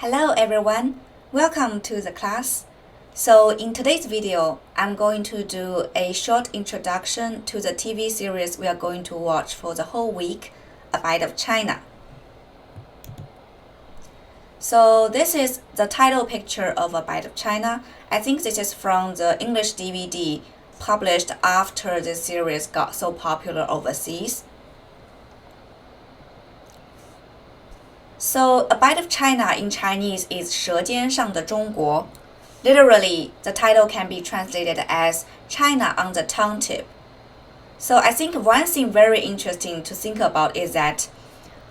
Hello everyone, welcome to the class. So in today's video, I'm going to do a short introduction to the TV series we are going to watch for the whole week, A Bite of China. So this is the title picture of A Bite of China. I think this is from the English DVD published after this series got so popular overseas. So, A Bite of China in Chinese is 舌尖上的中国. Literally, the title can be translated as China on the tongue tip. So, I think one thing very interesting to think about is that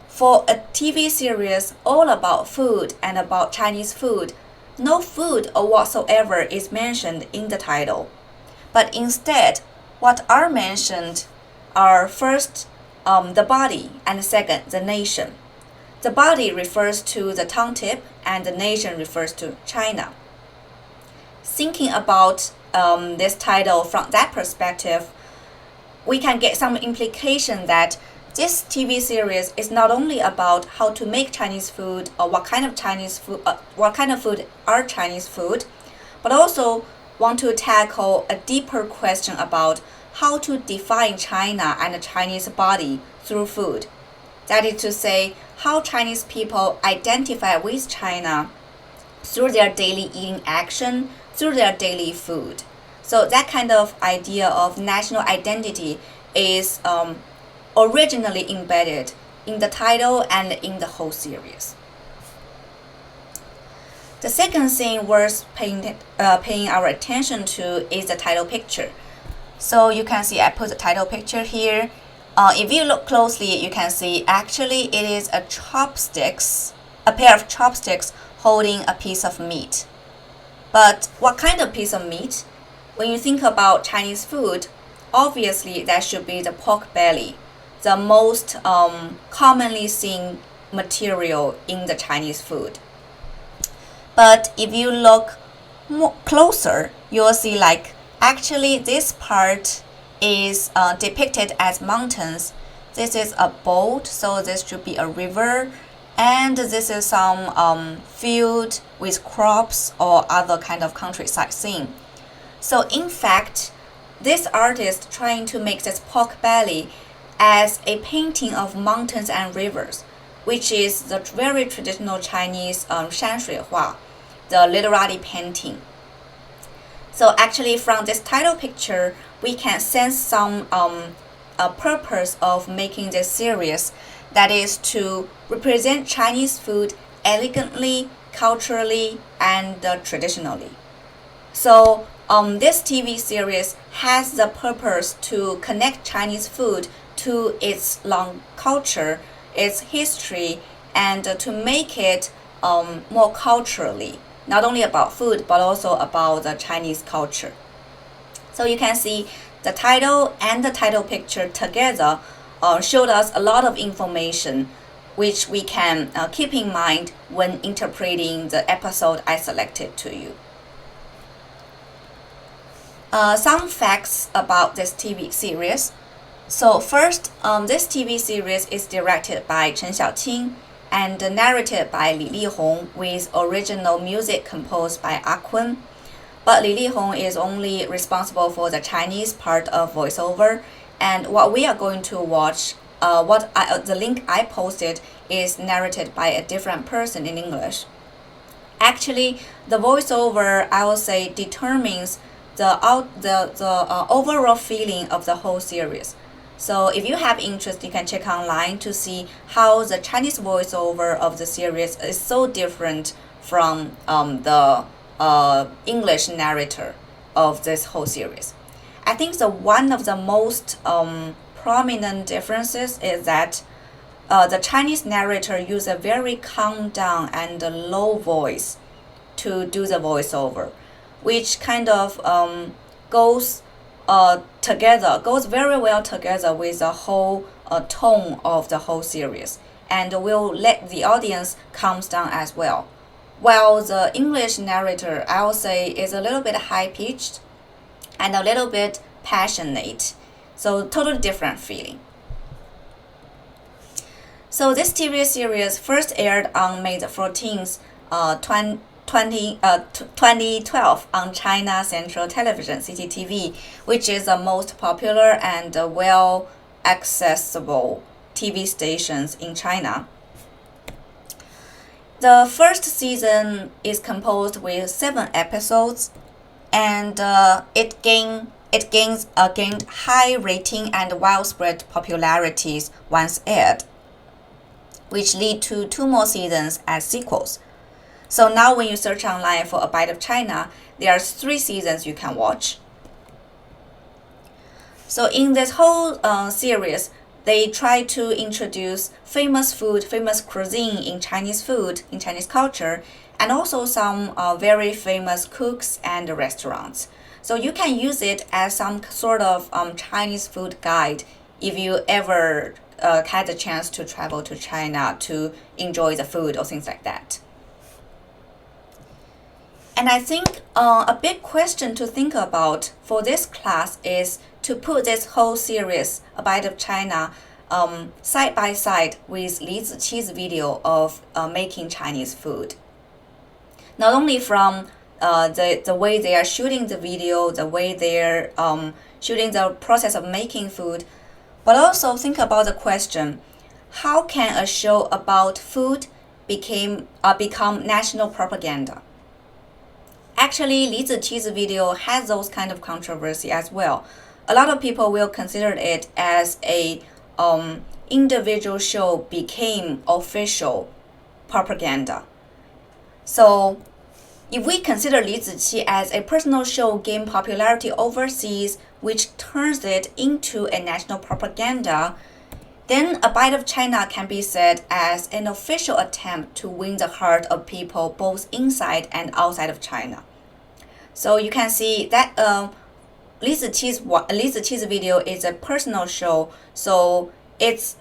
for a TV series all about food and about Chinese food, no food or whatsoever is mentioned in the title. But instead, what are mentioned are first, the body, and second, the nation. The body refers to the tongue tip, and the nation refers to China. Thinking about this title from that perspective, we can get some implication that this TV series is not only about how to make Chinese food or what kind of food are Chinese food, but also want to tackle a deeper question about how to define China and the Chinese body through food. That is to say, how Chinese people identify with China through their daily eating action, through their daily food. So that kind of idea of national identity is originally embedded in the title and in the whole series. The second thing worth paying our attention to is the title picture. So you can see I put the title picture here. If you look closely, you can see actually it is a pair of chopsticks holding a piece of meat. But what kind of piece of meat? When you think about Chinese food, obviously that should be the pork belly, the most commonly seen material in the Chinese food. But if you look closer, you'll see actually this part is depicted as mountains. This is a boat, so this should be a river, and this is some field with crops or other kind of countryside scene. So in fact, this artist trying to make this pork belly as a painting of mountains and rivers, which is the very traditional Chinese 山水画, the literary painting. So actually from this title picture, we can sense some purpose of making this series, that is to represent Chinese food elegantly, culturally, and traditionally. So this TV series has the purpose to connect Chinese food to its long culture, its history, and to make it more culturally, not only about food, but also about the Chinese culture. So you can see the title and the title picture together showed us a lot of information which we can keep in mind when interpreting the episode I selected to you. Some facts about this TV series. So first, this TV series is directed by Chen Xiaoqing and narrated by Li Lihong, with original music composed by Ah Kun. But Li Lihong is only responsible for the Chinese part of voiceover, and what we are going to watch, the link I posted is narrated by a different person in English. Actually, the voiceover, I will say, determines the overall feeling of the whole series. So if you have interest, you can check online to see how the Chinese voiceover of the series is so different from the English narrator of this whole series. I think one of the most prominent differences is that the Chinese narrator uses a very calm down and low voice to do the voiceover, which kind of goes very well together with the whole tone of the whole series, and will let the audience calm down as well. While the English narrator, I would say, is a little bit high-pitched and a little bit passionate. So totally different feeling. So this TV series first aired on May the 14th, 2012 on China Central Television (CCTV), which is the most popular and well accessible TV stations in China. The first season is composed with 7 episodes, and it gained high rating and widespread popularities once aired, which lead to 2 more seasons as sequels. So now when you search online for A Bite of China, there are 3 seasons you can watch. So in this whole series, they try to introduce famous food, famous cuisine in Chinese food, in Chinese culture, and also some very famous cooks and restaurants. So you can use it as some sort of Chinese food guide if you ever had the chance to travel to China to enjoy the food or things like that. And I think a big question to think about for this class is to put this whole series, A Bite of China, side by side with Li Ziqi's video of making Chinese food. Not only from the way they are shooting the video, the way they're shooting the process of making food, but also think about the question, how can a show about food become national propaganda? Actually, Li Ziqi's video has those kind of controversy as well. A lot of people will consider it as a individual show became official propaganda. So if we consider Li Ziqi as a personal show gain popularity overseas, which turns it into a national propaganda, then A Bite of China can be said as an official attempt to win the heart of people both inside and outside of China. So you can see that Li Ziqi's video is a personal show, so it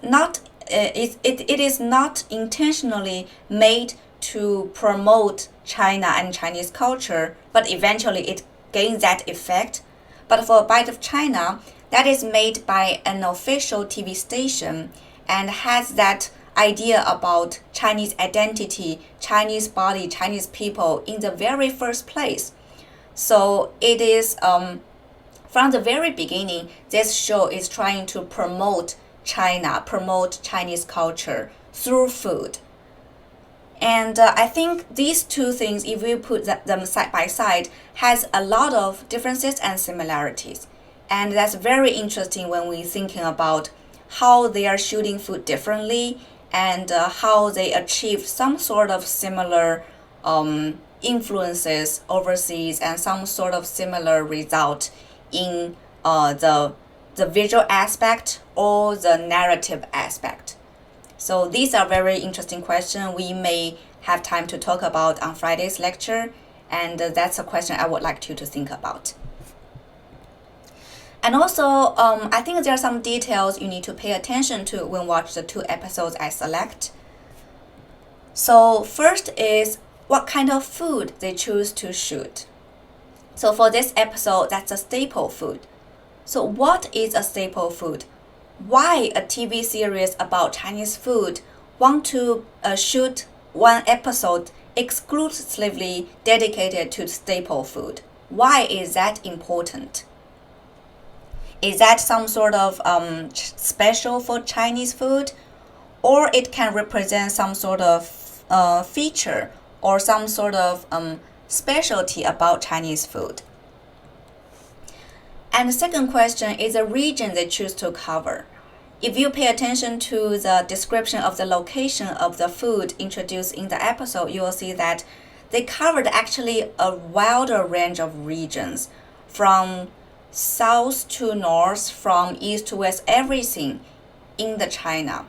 is not intentionally made to promote China and Chinese culture, but eventually it gains that effect. But for A Bite of China, that is made by an official TV station and has that idea about Chinese identity, Chinese body, Chinese people in the very first place. So it is from the very beginning, this show is trying to promote China, promote Chinese culture through food. And I think these 2 things, if we put them side by side, has a lot of differences and similarities. And that's very interesting when we're thinking about how they are shooting food differently and how they achieve some sort of similar influences overseas and some sort of similar result in the visual aspect or the narrative aspect. So these are very interesting questions we may have time to talk about on Friday's lecture, and that's a question I would like you to think about. And also, I think there are some details you need to pay attention to when watch the 2 episodes I select. So first is what kind of food they choose to shoot. So for this episode, that's a staple food. So what is a staple food? Why a TV series about Chinese food want to shoot one episode exclusively dedicated to staple food? Why is that important? Is that some sort of special for Chinese food? Or it can represent some sort of feature or some sort of specialty about Chinese food? And the second question is the region they choose to cover. If you pay attention to the description of the location of the food introduced in the episode, you will see that they covered actually a wider range of regions, from south to north, from east to west, everything in the China.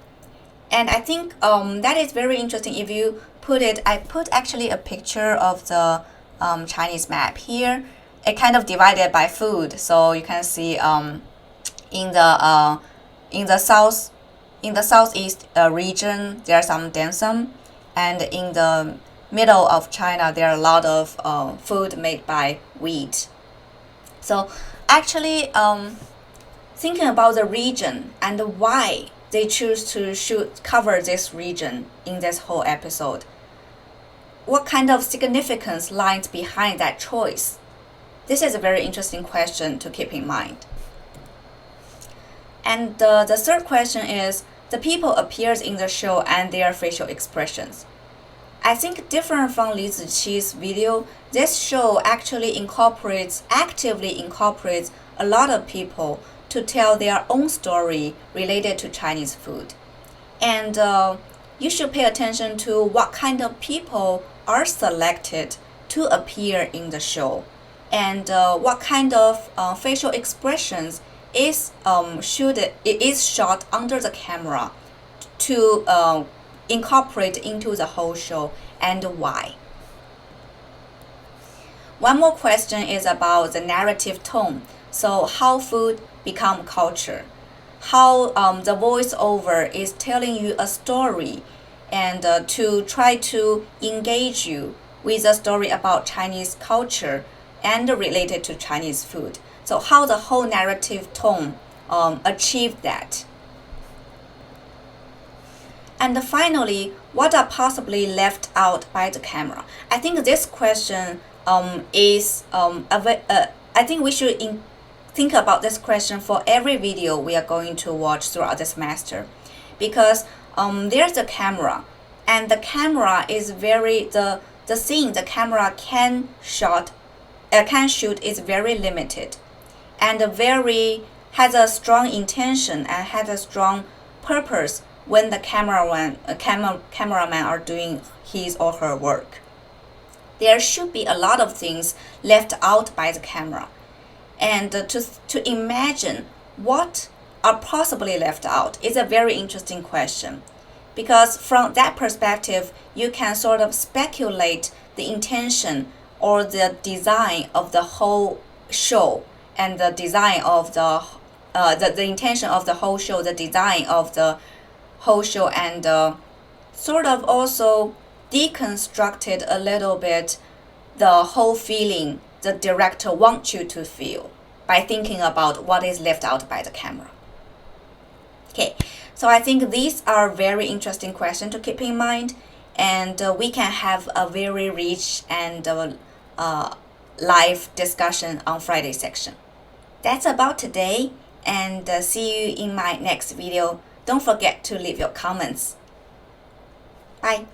And I think that is very interesting. If you put it, I put actually a picture of the Chinese map here. It kind of divided by food, so you can see in the southeast region there are some dim sum, and in the middle of China there are a lot of food made by wheat. So actually, thinking about the region and why they choose to cover this region in this whole episode, what kind of significance lies behind that choice? This is a very interesting question to keep in mind. And the third question is the people appears in the show and their facial expressions. I think different from Li Ziqi's video, this show actually actively incorporates a lot of people to tell their own story related to Chinese food. And you should pay attention to what kind of people are selected to appear in the show, and what kind of facial expressions is shot under the camera to incorporate into the whole show, and why. One more question is about the narrative tone. So how food become culture, how the voiceover is telling you a story, and to try to engage you with a story about Chinese culture and related to Chinese food. So how the whole narrative tone achieved that. And finally, what are possibly left out by the camera? I think this question I think we should think about this question for every video we are going to watch throughout the semester, because there's a camera, and the camera is the scene the camera can shoot is very limited, and has a strong intention and has a strong purpose when the cameraman are doing his or her work. There should be a lot of things left out by the camera, and to imagine what are possibly left out is a very interesting question, because from that perspective you can sort of speculate the intention or the design of the whole show, and the design of the intention of the whole show, the design of the whole show, and sort of also deconstructed a little bit the whole feeling the director wants you to feel by thinking about what is left out by the camera. Okay, so I think these are very interesting questions to keep in mind, and we can have a very rich and live discussion on Friday section. That's about today, and see you in my next video. Don't forget to leave your comments. Bye.